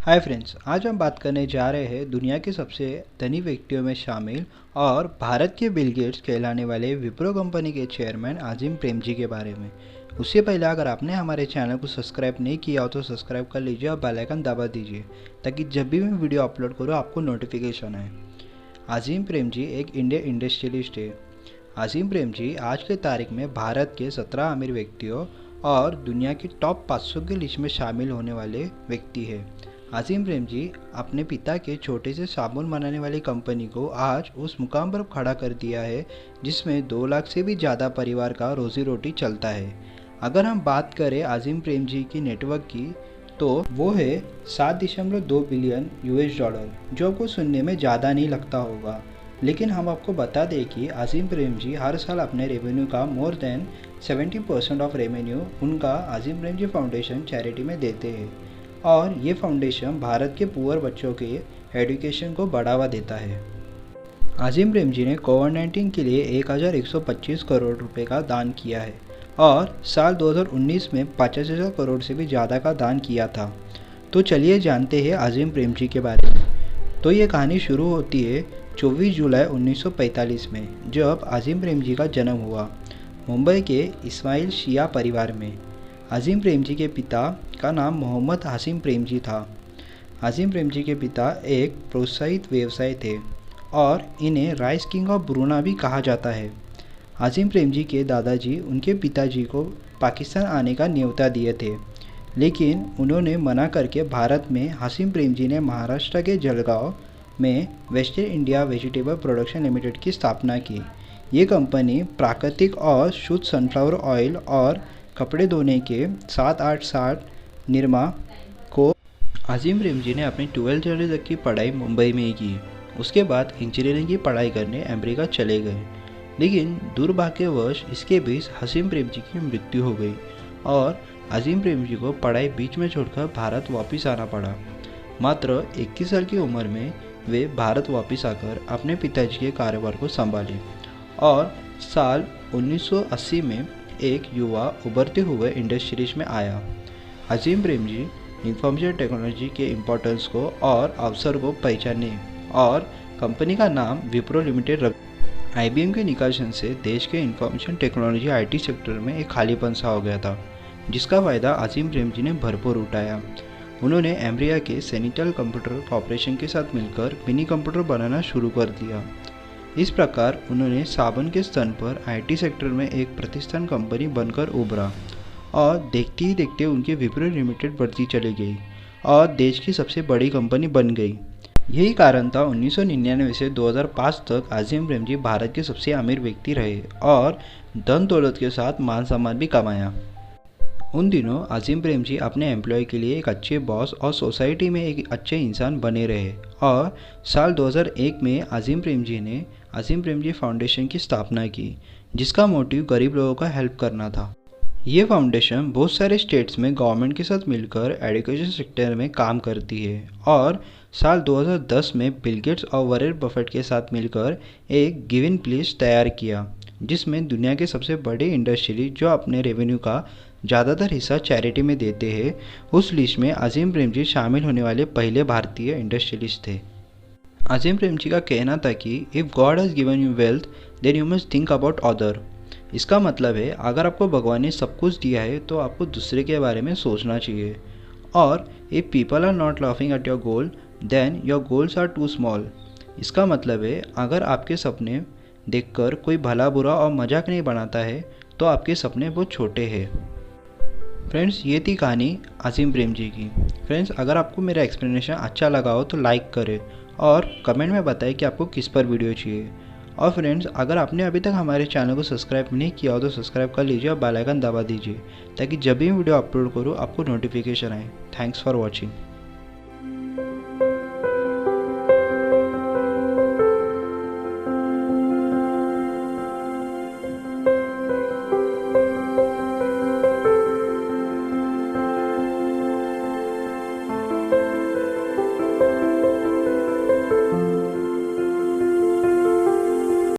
Hi friends, आज हम बात करने जा रहे हैं दुनिया के सबसे धनी व्यक्तियों में शामिल और भारत के बिल गेट्स कहलाने वाले विप्रो कंपनी के चेयरमैन अज़ीम प्रेमजी के बारे में। उससे पहले अगर आपने हमारे चैनल को सब्सक्राइब नहीं किया हो तो सब्सक्राइब कर लीजिए और बेल आइकन दबा दीजिए ताकि जब भी मैं वीडियो अपलोड करूँ आपको नोटिफिकेशन आए। अज़ीम प्रेमजी एक इंडियन इंडस्ट्रियलिस्ट है। अज़ीम प्रेमजी आज के तारीख में भारत के 17 अमीर व्यक्तियों और दुनिया की टॉप 500 की लिस्ट में शामिल होने वाले व्यक्ति है। अज़ीम प्रेमजी अपने पिता के छोटे से साबुन बनाने वाली कंपनी को आज उस मुकाम पर खड़ा कर दिया है जिसमें 2 लाख से भी ज़्यादा परिवार का रोजी रोटी चलता है। अगर हम बात करें अज़ीम प्रेमजी की नेटवर्क की तो वो है 7.2 बिलियन US डॉलर, जो आपको सुनने में ज़्यादा नहीं लगता होगा, लेकिन हम आपको बता दें कि अज़ीम प्रेमजी हर साल अपने रेवेन्यू का मोर देन 70% ऑफ रेवेन्यू उनका अज़ीम प्रेमजी फाउंडेशन चैरिटी में देते हैं और ये फाउंडेशन भारत के पुअर बच्चों के एजुकेशन को बढ़ावा देता है। अज़ीम प्रेमजी ने कोविड-19 के लिए 1125 करोड़ रुपए का दान किया है और साल 2019 में 50,000 करोड़ से भी ज़्यादा का दान किया था। तो चलिए जानते हैं अज़ीम प्रेमजी के बारे में। तो ये कहानी शुरू होती है 24 जुलाई 1945 में, जब अज़ीम प्रेमजी का जन्म हुआ मुंबई के इस्माइल शिया परिवार में। अज़ीम प्रेमजी के पिता का नाम मोहम्मद हाशिम प्रेमजी था। अज़ीम प्रेमजी के पिता एक प्रोत्साहित व्यवसाय थे और इन्हें राइस किंग ऑफ ब्रूना भी कहा जाता है। अज़ीम प्रेमजी के दादाजी उनके पिताजी को पाकिस्तान आने का न्योता दिए थे, लेकिन उन्होंने मना करके भारत में हाशिम प्रेमजी ने महाराष्ट्र के जलगांव में western India vegetable production limited की स्थापना की। ये कंपनी प्राकृतिक और शुद्ध सनफ्लावर ऑयल और कपड़े धोने के 7-8 साल निर्मा को अज़ीम प्रेमजी ने अपनी 12th तक की पढ़ाई मुंबई में ही की। उसके बाद इंजीनियरिंग की पढ़ाई करने अमेरिका चले गए, लेकिन दुर्भाग्यवश इसके बीच हाशिम प्रेमजी की मृत्यु हो गई और अज़ीम प्रेमजी को पढ़ाई बीच में छोड़कर भारत वापस आना पड़ा। मात्र 21 साल की उम्र में वे भारत वापस आकर अपने पिताजी के कारोबार को संभाले और साल 1980 में एक युवा उभरते हुए इंडस्ट्रीज में आया। अज़ीम प्रेमजी इंफॉर्मेशन टेक्नोलॉजी के इम्पोर्टेंस को और अवसर को पहचाने और कंपनी का नाम विप्रो लिमिटेड रख। IBM के निकासन से देश के इंफॉर्मेशन टेक्नोलॉजी IT सेक्टर में एक खालीपन सा हो गया था, जिसका फ़ायदा अज़ीम प्रेमजी ने भरपूर उठाया। उन्होंने अमेरिका के सेनिटल कंप्यूटर कॉर्पोरेशन के साथ मिलकर मिनी कंप्यूटर बनाना शुरू कर दिया। इस प्रकार उन्होंने साबुन के स्तन पर IT सेक्टर में एक प्रतिष्ठान कंपनी बनकर उभरा और देखते ही देखते उनकी विप्रो लिमिटेड बढ़ती चली गई और देश की सबसे बड़ी कंपनी बन गई। यही कारण था 1999 से 2005 तक अज़ीम प्रेमजी भारत के सबसे अमीर व्यक्ति रहे और धन दौलत के साथ मान सम्मान भी कमाया। उन दिनों अज़ीम प्रेमजी अपने एम्प्लॉय के लिए एक अच्छे बॉस और सोसाइटी में एक अच्छे इंसान बने रहे और साल 2001 में अज़ीम प्रेमजी ने अज़ीम प्रेमजी फाउंडेशन की स्थापना की, जिसका मोटिव गरीब लोगों का हेल्प करना था। ये फाउंडेशन बहुत सारे स्टेट्स में गवर्नमेंट के साथ मिलकर एजुकेशन सेक्टर में काम करती है और साल 2010 में बिल गेट्स और वॉरेन बफेट के साथ मिलकर एक गिवन लिस्ट तैयार किया, जिसमें दुनिया के सबसे बड़े इंडस्ट्री जो अपने रेवेन्यू का ज़्यादातर हिस्सा चैरिटी में देते हैं, उस लिस्ट में अज़ीम प्रेमजी शामिल होने वाले पहले भारतीय इंडस्ट्रियलिस्ट थे। अज़ीम प्रेमजी का कहना था कि if God has given you wealth then you must think about other. इसका मतलब है अगर आपको भगवान ने सब कुछ दिया है तो आपको दूसरे के बारे में सोचना चाहिए और if people are not laughing at your goal then your goals are too small. इसका मतलब है अगर आपके सपने देखकर कोई भला बुरा और मजाक नहीं बनाता है तो आपके सपने बहुत छोटे हैं। फ्रेंड्स, ये थी कहानी अज़ीम प्रेमजी की। फ्रेंड्स, अगर आपको मेरा एक्सप्लेनेशन अच्छा लगा हो तो लाइक करें और कमेंट में बताएं कि आपको किस पर वीडियो चाहिए। और फ्रेंड्स, अगर आपने अभी तक हमारे चैनल को सब्सक्राइब नहीं किया हो तो सब्सक्राइब कर लीजिए और बेल आइकन दबा दीजिए ताकि जब भी वीडियो अपलोड करूँ आपको नोटिफिकेशन आए। Thanks for watching.